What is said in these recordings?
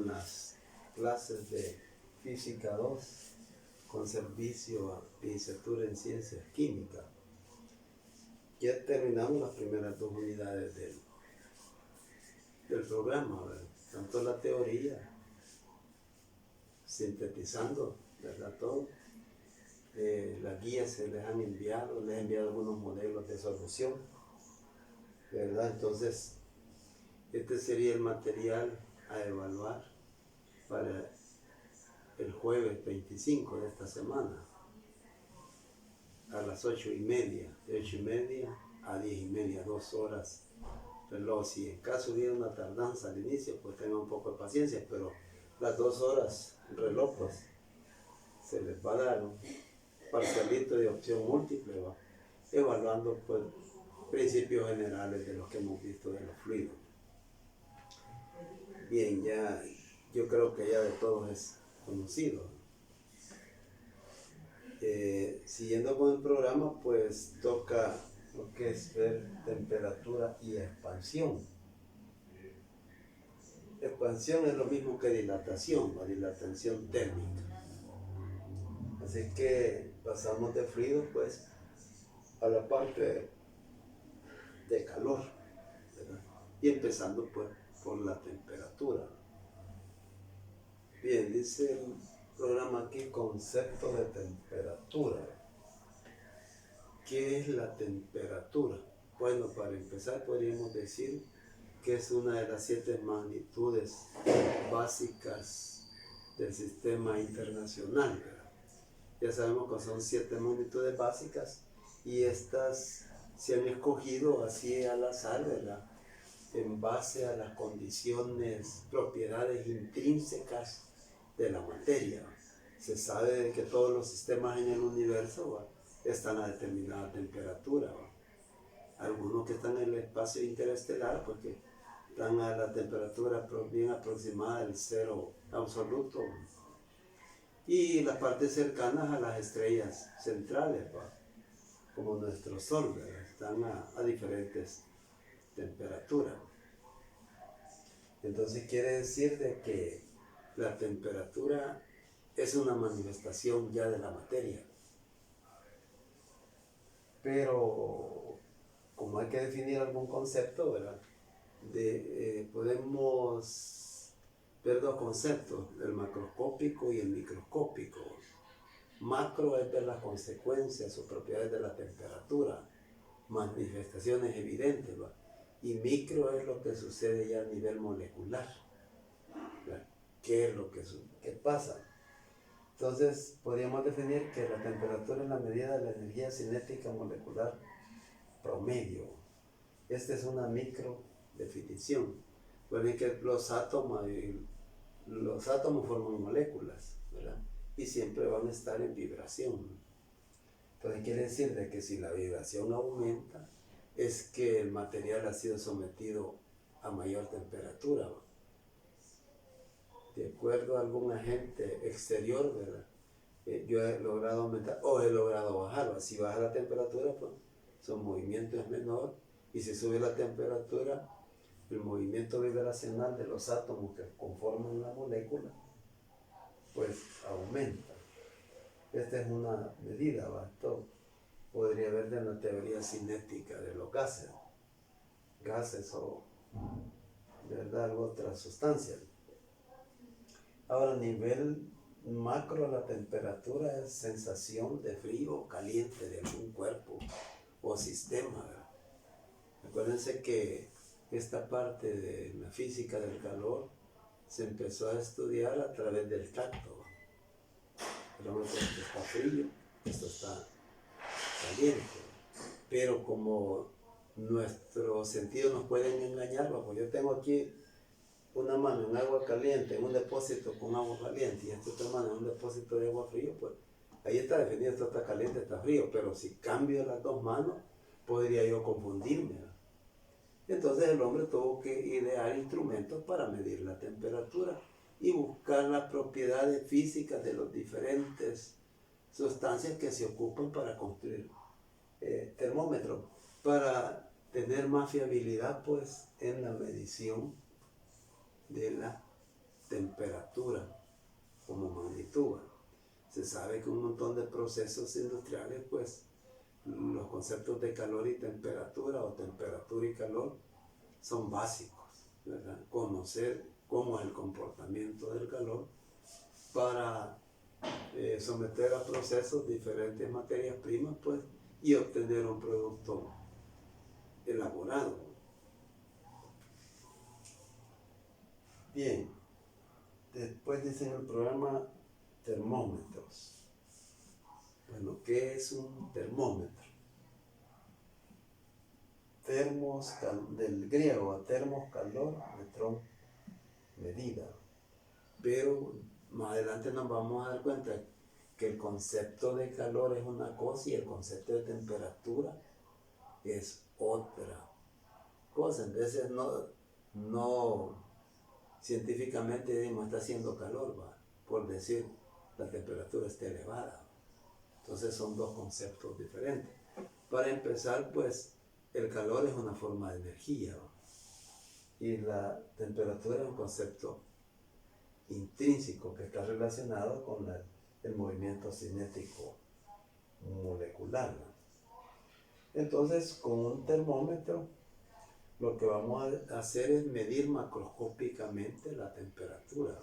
con las clases de Física 2 con servicio a licenciatura en Ciencias Químicas. Ya terminamos las primeras 2 unidades del programa, ¿verdad? Tanto la teoría, sintetizando, ¿verdad? Todo. Las guías se les han enviado, les he enviado algunos modelos de solución, ¿verdad? Entonces, este sería el material a evaluar para el jueves 25 de esta semana, a las 8:30, de 8:30 a 10:30, 2 horas reloj. Si en caso hubiera una tardanza al inicio, pues tengan un poco de paciencia, pero las 2 horas reloj, pues se les va a dar un parcialito de opción múltiple, ¿va? Evaluando pues principios generales de los que hemos visto de los fluidos. Bien, ya yo creo que ya de todos es conocido. Siguiendo con el programa, pues toca lo que es ver temperatura y expansión. Expansión es lo mismo que dilatación, la dilatación térmica. Así que pasamos de fluido pues a la parte de calor, ¿verdad? Y empezando pues por la temperatura. Bien, dice el programa aquí concepto de temperatura. ¿Qué es la temperatura? Bueno, para empezar podríamos decir que es una de las 7 magnitudes básicas del sistema internacional, ¿verdad? Ya sabemos que son 7 magnitudes básicas y estas se han escogido así al azar, ¿verdad? En base a las condiciones, propiedades intrínsecas de la materia. Se sabe que todos los sistemas en el universo, ¿va?, están a determinada temperatura, ¿va? Algunos que están en el espacio interestelar porque están a la temperatura bien aproximada del cero absoluto, y las partes cercanas a las estrellas centrales, ¿va?, como nuestro Sol, ¿verdad?, están a diferentes temperaturas. Entonces quiere decir de que la temperatura es una manifestación ya de la materia. Pero como hay que definir algún concepto, ¿verdad?, podemos ver 2 conceptos, el macroscópico y el microscópico. Macro es ver las consecuencias o propiedades de la temperatura, manifestaciones evidentes, ¿va? Y micro es lo que sucede ya a nivel molecular, ¿va? ¿Qué es lo que pasa? Entonces podríamos definir que la temperatura es la medida de la energía cinética molecular promedio. Esta es una micro definición. Pueden que los átomos forman moléculas, ¿verdad?, y siempre van a estar en vibración. Entonces quiere decir de que si la vibración aumenta, es que el material ha sido sometido a mayor temperatura, ¿va?, de acuerdo a algún agente exterior, ¿verdad? Yo he logrado aumentar o he logrado bajar, ¿va? Si baja la temperatura, pues su movimiento es menor, y si sube la temperatura, el movimiento vibracional de los átomos que conforman la molécula pues aumenta. Esta es una medida, ¿va? Esto podría ver de la teoría cinética de los gases o, ¿verdad?, otras sustancias. Ahora, a nivel macro, la temperatura es sensación de frío o caliente de algún cuerpo o sistema, ¿verdad? Acuérdense que esta parte de la física del calor se empezó a estudiar a través del tacto. Pero esto está frío, esto está caliente. Pero como nuestros sentidos nos pueden engañar, pues yo tengo aquí una mano en agua caliente, en un depósito con agua caliente, y esta otra mano en un depósito de agua frío, pues ahí está definido, esto está caliente, está frío. Pero si cambio las 2 manos, podría yo confundirme, ¿verdad? Entonces el hombre tuvo que idear instrumentos para medir la temperatura y buscar las propiedades físicas de las diferentes sustancias que se ocupan para construir termómetros, para tener más fiabilidad pues en la medición de la temperatura como magnitud. Se sabe que un montón de procesos industriales, pues los conceptos de calor y temperatura o temperatura y calor son básicos, ¿verdad? Conocer cómo es el comportamiento del calor para someter a procesos diferentes materias primas, pues, y obtener un producto elaborado. Bien, después dicen el programa termómetros. Bueno, ¿qué es un termómetro? Termos, del griego, termos, calor, metrón, medida. Pero más adelante nos vamos a dar cuenta que el concepto de calor es una cosa y el concepto de temperatura es otra cosa. Entonces no científicamente decimos está haciendo calor, ¿va? Por decir la temperatura está elevada. Entonces son dos conceptos diferentes. Para empezar, pues el calor es una forma de energía, ¿va? Y la temperatura es un concepto intrínseco que está relacionado con el movimiento cinético molecular, ¿no? Entonces, con un termómetro, lo que vamos a hacer es medir macroscópicamente la temperatura.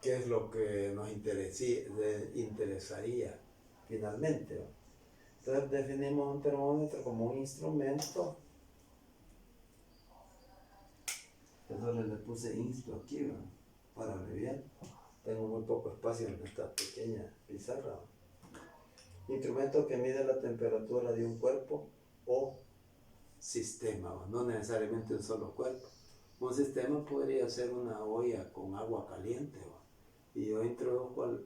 ¿Qué es lo que nos interesaría finalmente, ¿no? Entonces, definimos un termómetro como un instrumento. Entonces le puse instru aquí, ¿no? Para abreviar. Tengo muy poco espacio en esta pequeña pizarra. Instrumento que mide la temperatura de un cuerpo o sistema, no necesariamente un solo cuerpo. Un sistema podría ser una olla con agua caliente, y yo introduzco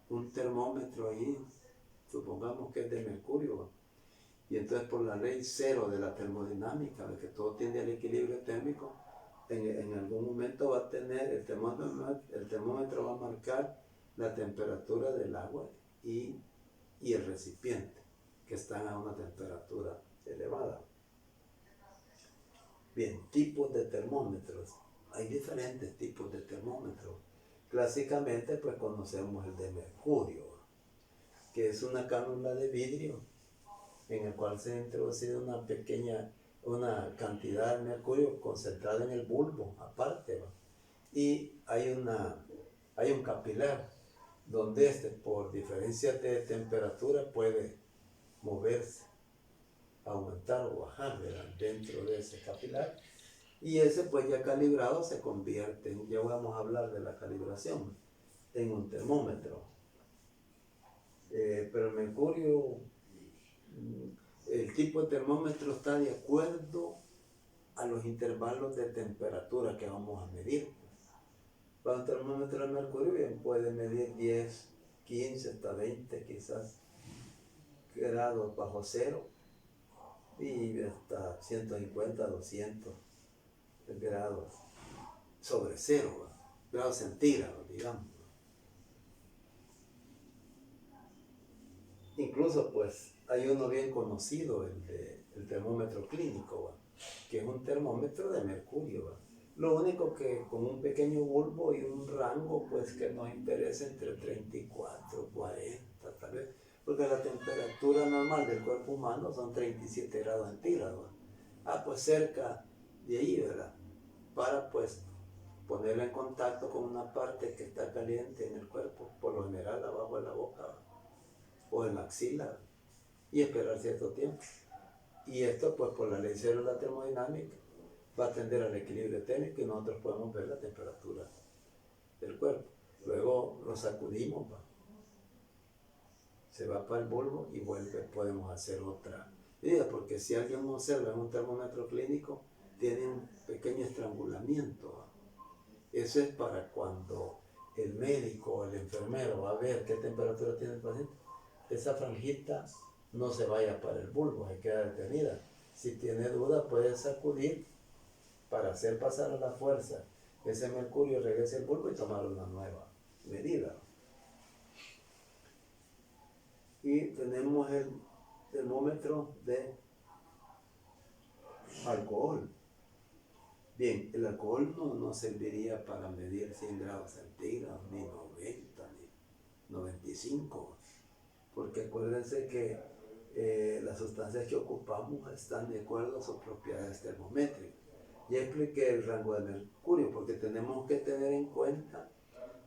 un termómetro ahí, supongamos que es de mercurio, y entonces por la ley cero de la termodinámica, de que todo tiende al equilibrio térmico, en algún momento va a tener, el termómetro va a marcar la temperatura del agua y el recipiente, que están a una temperatura elevada. Bien, tipos de termómetros. Hay diferentes tipos de termómetros. Clásicamente, pues conocemos el de mercurio, que es una cánula de vidrio en el cual se ha introducido una cantidad de mercurio concentrada en el bulbo, aparte, ¿no? Y hay un capilar donde por diferencias de temperatura puede moverse, aumentar o bajar, ¿verdad? Dentro de ese capilar, y ese pues ya calibrado se convierte ya vamos a hablar de la calibración, en un termómetro. Pero el mercurio, el tipo de termómetro está de acuerdo a los intervalos de temperatura que vamos a medir. Para un termómetro de mercurio bien puede medir 10, 15, hasta 20 quizás grados bajo cero, y hasta 150, 200 grados sobre cero, grados centígrados, digamos. Incluso pues hay uno bien conocido, el termómetro clínico, que es un termómetro de mercurio. Lo único que con un pequeño bulbo y un rango pues que nos interesa entre 34, 40 tal vez, porque la temperatura normal del cuerpo humano son 37 grados centígrados. Pues cerca de ahí, ¿verdad? Para pues ponerla en contacto con una parte que está caliente en el cuerpo, por lo general abajo de la boca o en la axila, y esperar cierto tiempo. Y esto pues por la ley cero de la termodinámica va a tender al equilibrio térmico y nosotros podemos ver la temperatura del cuerpo. Luego lo sacudimos, se va para el bulbo y vuelve, podemos hacer otra medida, porque si alguien observa en un termómetro clínico, tiene un pequeño estrangulamiento. Eso es para cuando el médico o el enfermero va a ver qué temperatura tiene el paciente, esa franjita no se vaya para el bulbo, se queda detenida. Si tiene duda, puede sacudir para hacer pasar a la fuerza ese mercurio, regrese al bulbo y tomar una nueva medida. Y tenemos el termómetro de alcohol. Bien, el alcohol no serviría para medir 100 grados centígrados, ni 90, ni 95, porque acuérdense que las sustancias que ocupamos están de acuerdo a sus propiedades termométricas. Ya expliqué el rango de mercurio, porque tenemos que tener en cuenta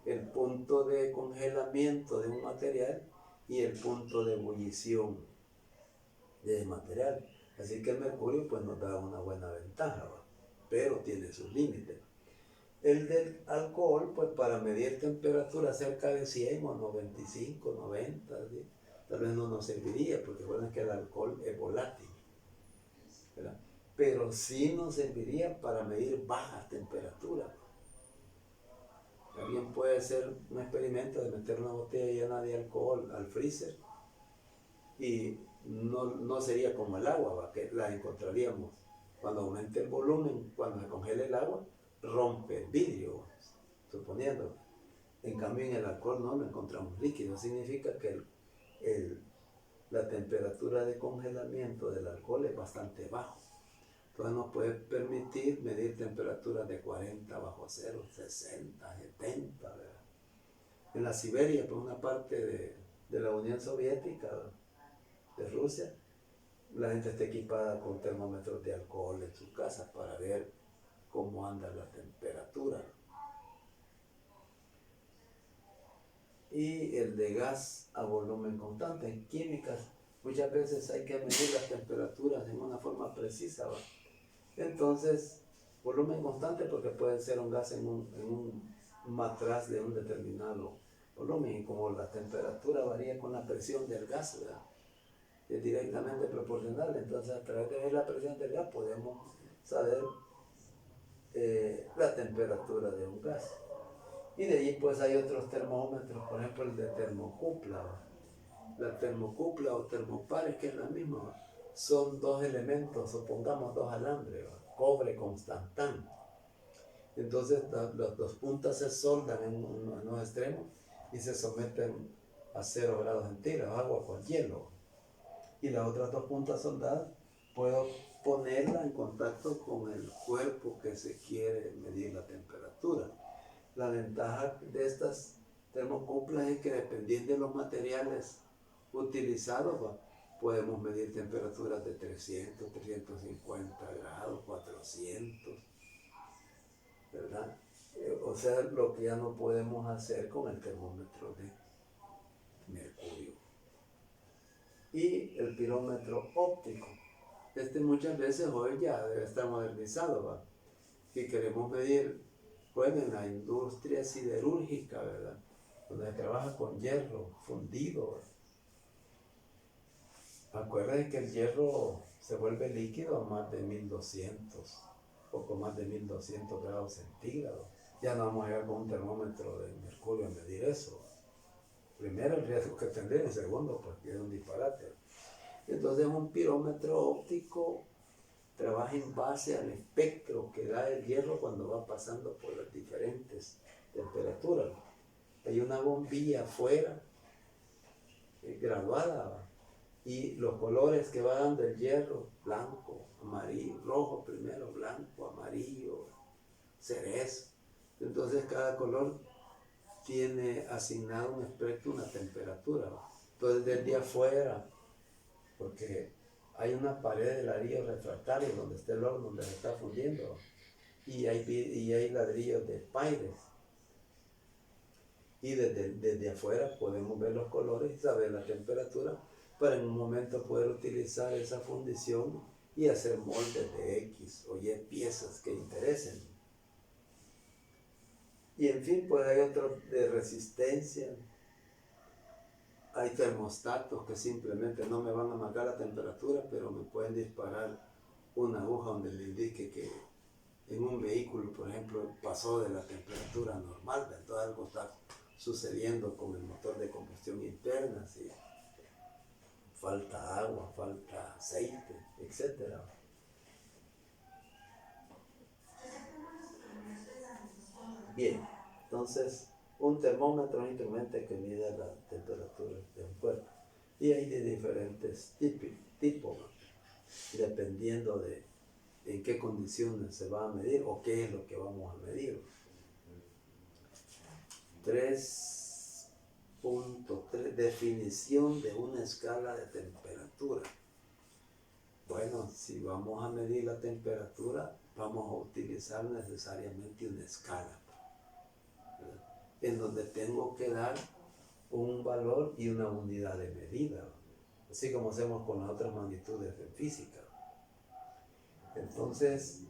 el punto de congelamiento de un material y el punto de ebullición de material. Así que el mercurio pues nos da una buena ventaja, ¿va? Pero tiene sus límites. El del alcohol, pues para medir temperatura cerca de 100 o 95, 90, ¿sí? Tal vez no nos serviría, porque recuerden que el alcohol es volátil, ¿verdad? Pero sí nos serviría para medir bajas temperaturas. Alguien puede hacer un experimento de meter una botella llena de alcohol al freezer y no sería como el agua, ¿va? Que la encontraríamos. Cuando aumente el volumen, cuando se congele el agua, rompe el vidrio, suponiendo. En cambio, en el alcohol no lo encontramos líquido. Significa que la temperatura de congelamiento del alcohol es bastante bajo. Entonces nos puede permitir medir temperaturas de 40 bajo cero, 60, 70, ¿verdad? En la Siberia, por una parte de la Unión Soviética, de Rusia, la gente está equipada con termómetros de alcohol en sus casas para ver cómo anda la temperatura. Y el de gas a volumen constante. En químicas muchas veces hay que medir las temperaturas en una forma precisa, ¿va? Entonces, volumen constante porque puede ser un gas en un matraz de un determinado volumen, y como la temperatura varía con la presión del gas, ¿verdad? Es directamente proporcional. Entonces, a través de la presión del gas podemos saber la temperatura de un gas. Y de allí pues hay otros termómetros, por ejemplo el de termocupla. La termocupla o termopares, que es la misma, son dos elementos, supongamos dos alambres, cobre con tantán. Entonces las dos puntas se soldan en los extremos y se someten a 0 grados centígrados, agua con hielo. Y las otras dos puntas soldadas puedo ponerla en contacto con el cuerpo que se quiere medir la temperatura. La ventaja de estas termocuplas es que dependiendo de los materiales utilizados, podemos medir temperaturas de 300, 350 grados, 400, ¿verdad? O sea, lo que ya no podemos hacer con el termómetro de mercurio. Y el pirómetro óptico. Muchas veces hoy ya debe estar modernizado, ¿va? Si queremos medir, bueno, en la industria siderúrgica, ¿verdad? Donde se trabaja con hierro fundido, ¿verdad? Acuérdense que el hierro se vuelve líquido a más de 1200, poco más de 1200 grados centígrados. Ya no vamos a llegar con un termómetro de mercurio a medir eso. Primero, el riesgo que tendría, y segundo, pues que es un disparate. Entonces, un pirómetro óptico trabaja en base al espectro que da el hierro cuando va pasando por las diferentes temperaturas. Hay una bombilla afuera, graduada, y los colores que va dando el hierro: blanco, amarillo, rojo primero, blanco, amarillo, cerezo. Entonces cada color tiene asignado un espectro, una temperatura. Entonces desde afuera, porque hay una pared de ladrillos refractarios donde está el horno, donde se está fundiendo, y hay ladrillos de Pyrex. Y desde afuera podemos ver los colores y saber la temperatura para en un momento poder utilizar esa fundición y hacer moldes de X o Y piezas que interesen. Y en fin, pues hay otros de resistencia. Hay termostatos que simplemente no me van a marcar la temperatura, pero me pueden disparar una aguja donde le indique que en un vehículo, por ejemplo, pasó de la temperatura normal, entonces algo está sucediendo con el motor de combustión interna, ¿sí? Falta agua, falta aceite, etc. Bien, entonces un termómetro es un instrumento que mide la temperatura de un cuerpo. Y hay de diferentes tipos, dependiendo de en qué condiciones se va a medir o qué es lo que vamos a medir. 3.3, definición de una escala de temperatura. Bueno, si vamos a medir la temperatura, vamos a utilizar necesariamente una escala, ¿verdad? En donde tengo que dar un valor y una unidad de medida, así como hacemos con las otras magnitudes en física. Entonces,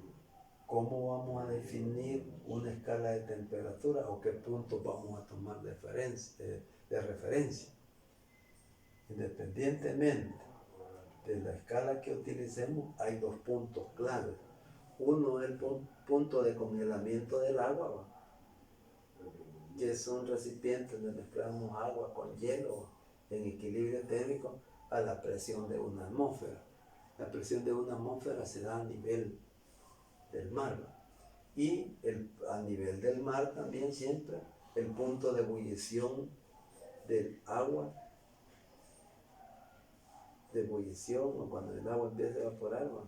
¿cómo vamos a definir una escala de temperatura o qué puntos vamos a tomar de referencia? Independientemente de la escala que utilicemos, hay dos puntos claves. Uno es el punto de congelamiento del agua, ¿va? Que es un recipiente donde mezclamos agua con hielo en equilibrio térmico a la presión de una atmósfera. La presión de una atmósfera se da a nivel del mar, ¿va? Y a nivel del mar también siempre el punto de ebullición del agua, de ebullición, o cuando el agua empieza a evaporar, ¿va?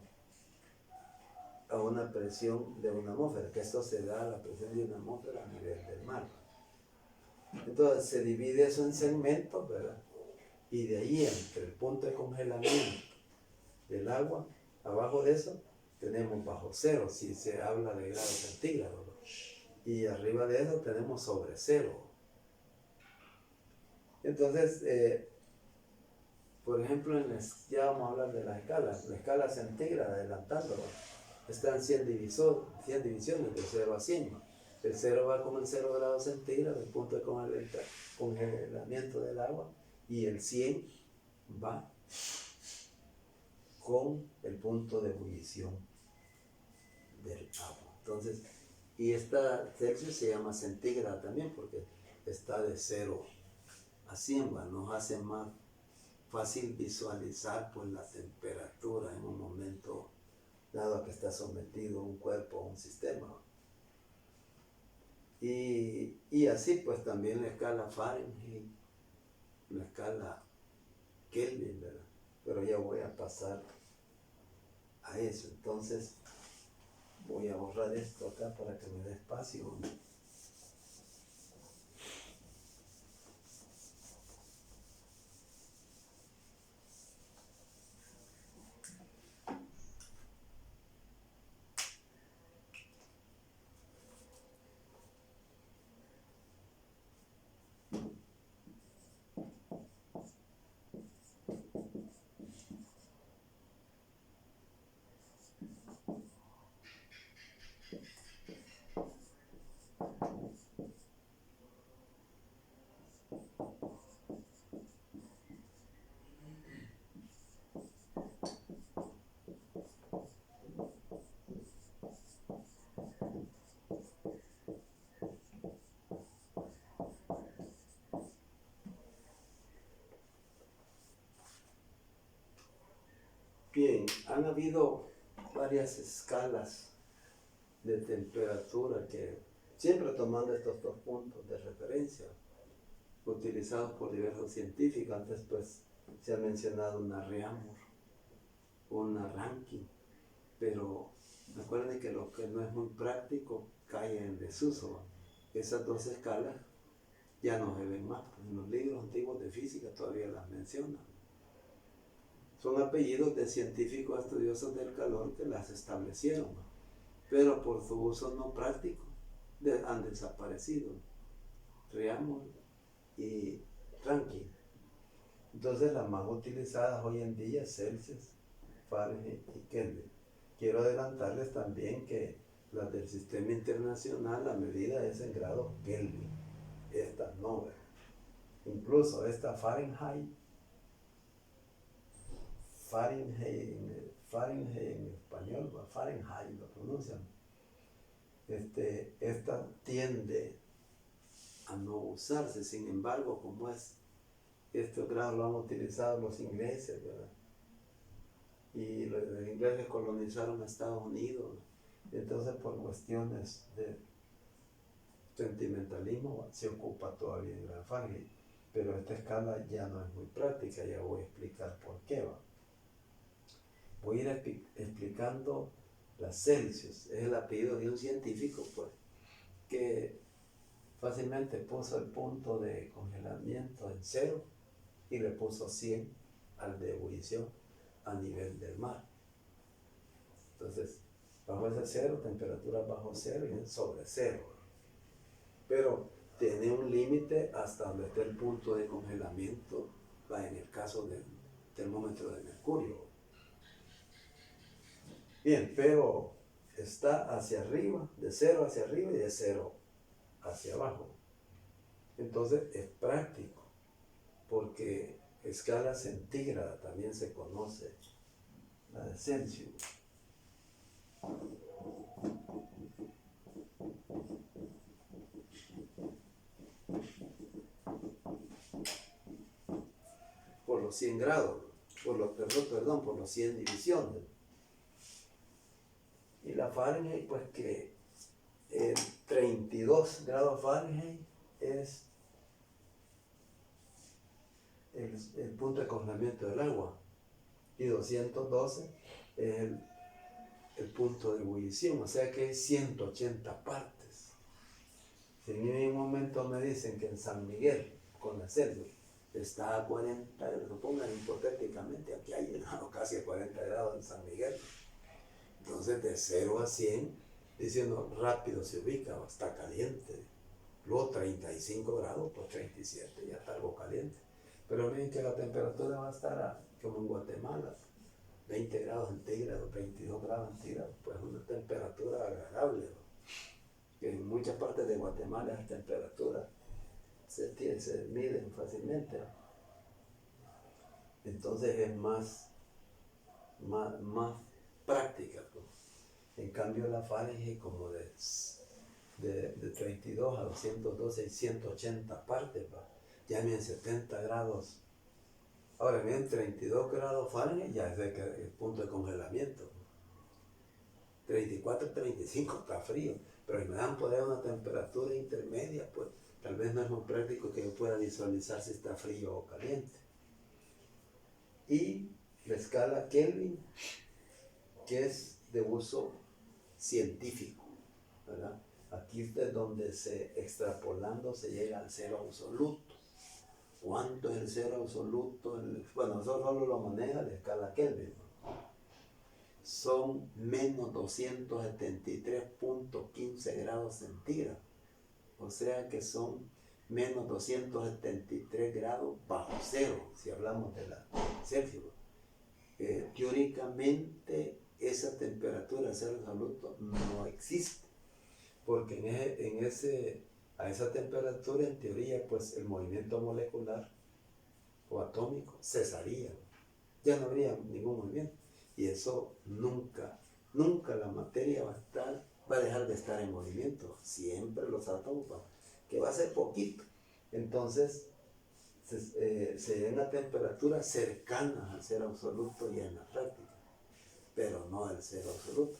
A una presión de una atmósfera, que esto se da a la presión de una atmósfera a nivel del mar. Entonces se divide eso en segmentos, ¿verdad? Y de ahí entre el punto de congelamiento del agua, abajo de eso tenemos bajo cero, si se habla de grados centígrados, ¿no? Y arriba de eso tenemos sobre cero. Entonces, por ejemplo, ya vamos a hablar de la escala centígrada, adelantándolo, están 100 divisiones de 0 a 100. El 0 va con el 0 grados centígrados, el punto de congelamiento del agua, y el 100 va con el punto de ebullición del agua. Entonces, y esta Celsius se llama centígrada también porque está de 0 a 100, ¿va? Nos hace más fácil visualizar pues la temperatura en un momento dado que está sometido un cuerpo a un sistema. Y así pues también la escala Fahrenheit, la escala Kelvin, ¿verdad? Pero ya voy a pasar a eso. Entonces voy a borrar esto acá para que me dé espacio, ¿no? Bien, han habido varias escalas de temperatura que, siempre tomando estos dos puntos de referencia, utilizados por diversos científicos. Antes pues se ha mencionado una Reaumur, una Rankine, pero recuerden que lo que no es muy práctico cae en desuso. Esas dos escalas ya no se ven más, en los libros antiguos de física todavía las mencionan. Son apellidos de científicos estudiosos del calor que las establecieron, pero por su uso no práctico han desaparecido. Reaumur y Rankine. Entonces las más utilizadas hoy en día es Celsius, Fahrenheit y Kelvin. Quiero adelantarles también que las del sistema internacional, la medida es en grados Kelvin. Estas no, ¿verdad? Incluso esta Fahrenheit en español, Fahrenheit lo pronuncian. Esta tiende a no usarse, sin embargo, como estos grados lo han utilizado los ingleses, ¿verdad? Y los ingleses colonizaron a Estados Unidos, entonces por cuestiones de sentimentalismo se ocupa todavía en la Fahrenheit, pero esta escala ya no es muy práctica, ya voy a explicar por qué va. Voy a ir explicando Celsius. Es el apellido de un científico, pues, que fácilmente puso el punto de congelamiento en 0 y le puso 100 al de ebullición a nivel del mar. Entonces, bajo ese 0, temperatura bajo 0 y sobre 0. Pero tiene un límite hasta donde está el punto de congelamiento, en el caso del termómetro de mercurio. Bien, pero está hacia arriba, de 0 hacia arriba y de 0 hacia abajo. Entonces es práctico, porque escala centígrada también se conoce, la de Celsius. Por los 100 grados, por los 100 divisiones. Y la Fahrenheit, pues que 32 grados Fahrenheit es el punto de congelamiento del agua, y 212 es el punto de ebullición, o sea que hay 180 partes. Si en un momento me dicen que en San Miguel, con la Celsius, está a 40, supongan hipotéticamente, aquí ha llegado casi a 40 grados en San Miguel, entonces de 0 a 100, diciendo rápido se ubica, está caliente. Luego 35 grados, pues 37, ya está algo caliente. Pero miren que la temperatura va a estar como en Guatemala, 20 grados centígrados, 22 grados centígrados, pues una temperatura agradable, ¿no? Que en muchas partes de Guatemala las temperaturas se miden fácilmente. Entonces es más práctica, pues. En cambio la Fahrenheit como de 32 a 212 y 180 partes, ya en 70 grados. Ahora bien, 32 grados Fahrenheit ya es el punto de congelamiento. 34, 35 está frío, pero si me dan por ahí una temperatura intermedia, pues tal vez no es muy práctico que yo pueda visualizar si está frío o caliente. Y la escala Kelvin, que es de uso científico, ¿verdad? Aquí es donde extrapolando se llega al cero absoluto. ¿Cuánto es el cero absoluto? Bueno, eso solo lo maneja la escala Kelvin, ¿no? Son menos 273.15 grados centígrados. O sea que son menos 273 grados bajo cero, si hablamos de la Celsius. Teóricamente esa temperatura cero absoluto no existe, porque a esa temperatura en teoría pues el movimiento molecular o atómico cesaría, ya no habría ningún movimiento, y eso nunca la materia va a dejar de estar en movimiento, siempre los átomos que va a ser poquito. Entonces se ven a temperaturas cercanas al cero absoluto y en la práctica, pero no al cero absoluto.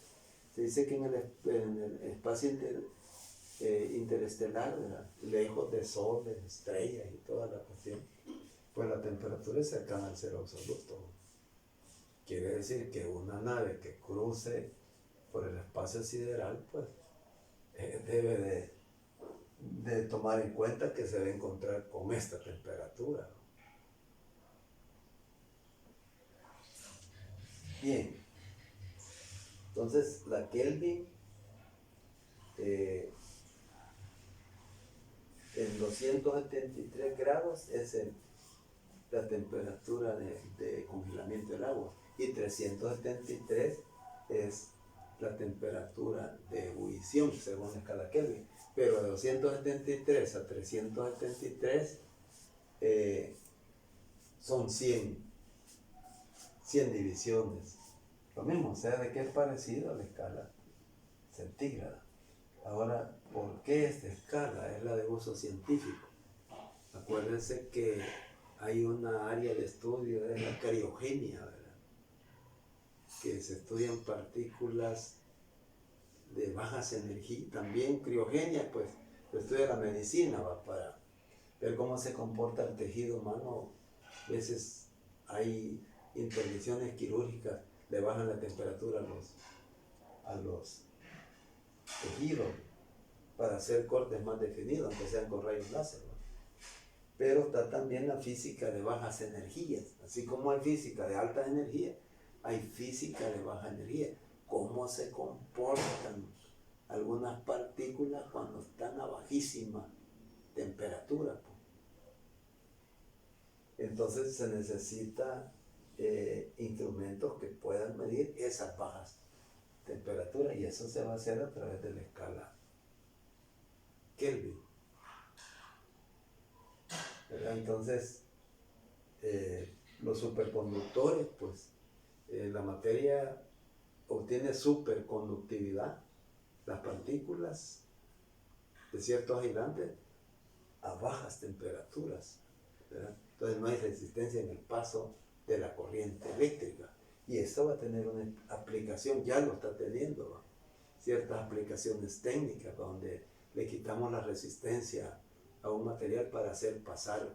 Se dice que en el espacio interestelar, ¿verdad?, lejos de soles, estrellas y toda la cuestión, pues la temperatura es cercana al cero absoluto. Quiere decir que una nave que cruce por el espacio sideral, pues debe de tomar en cuenta que se va a encontrar con esta temperatura, ¿no? Bien, entonces la Kelvin en 273 grados es la temperatura de congelamiento del agua, y 373 es la temperatura de ebullición según la escala Kelvin. Pero de 273 a 373 son 100 divisiones. Lo mismo, o sea, de que es parecido a la escala centígrada. Ahora, ¿por qué esta escala? Es la de uso científico. Acuérdense que hay una área de estudio de la criogenia, ¿verdad?, que se estudian partículas de bajas energías. También criogenia, pues, se estudia la medicina, para ver cómo se comporta el tejido humano. A veces hay intervenciones quirúrgicas, le bajan la temperatura a tejido para hacer cortes más definidos, aunque sean con rayos láser, ¿no? Pero está también la física de bajas energías. Así como hay física de alta energía, hay física de baja energía. Cómo se comportan algunas partículas cuando están a bajísima temperatura, pues. Entonces se necesita instrumentos que puedan medir esas bajas temperaturas, y eso se va a hacer a través de la escala Kelvin, ¿verdad? Entonces los superconductores, pues la materia obtiene superconductividad, las partículas de ciertos aislantes, a bajas temperaturas, ¿verdad? Entonces no hay resistencia en el paso de la corriente eléctrica, y esto va a tener una aplicación, ya lo está teniendo, ¿no? Ciertas aplicaciones técnicas donde le quitamos la resistencia a un material para hacer pasar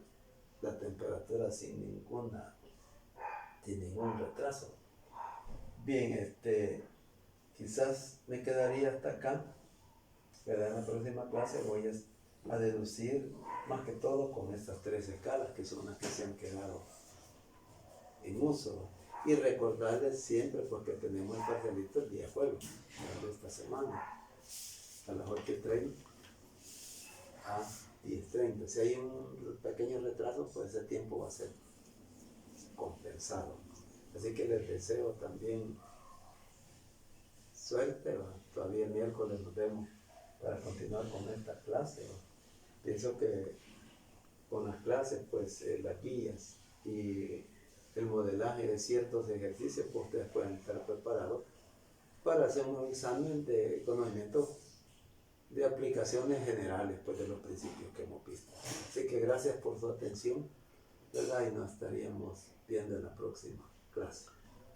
la temperatura sin ningún retraso. Bien, quizás me quedaría hasta acá, ¿verdad? En la próxima clase voy a deducir más que todo con estas 3 escalas, que son las que se han quedado en uso. Y recordarles siempre, porque tenemos el parcialito el día jueves, de esta semana, a las 8:30 a 10:30. Si hay un pequeño retraso, pues ese tiempo va a ser compensado. Así que les deseo también suerte, ¿va? Todavía el miércoles nos vemos para continuar con esta clase, ¿va? Pienso que con las clases, pues las guías y el modelaje de ciertos ejercicios, pues ustedes pueden estar preparados para hacer un examen de conocimiento de aplicaciones generales, pues de los principios que hemos visto. Así que gracias por su atención, ¿verdad? Y nos estaríamos viendo en la próxima clase.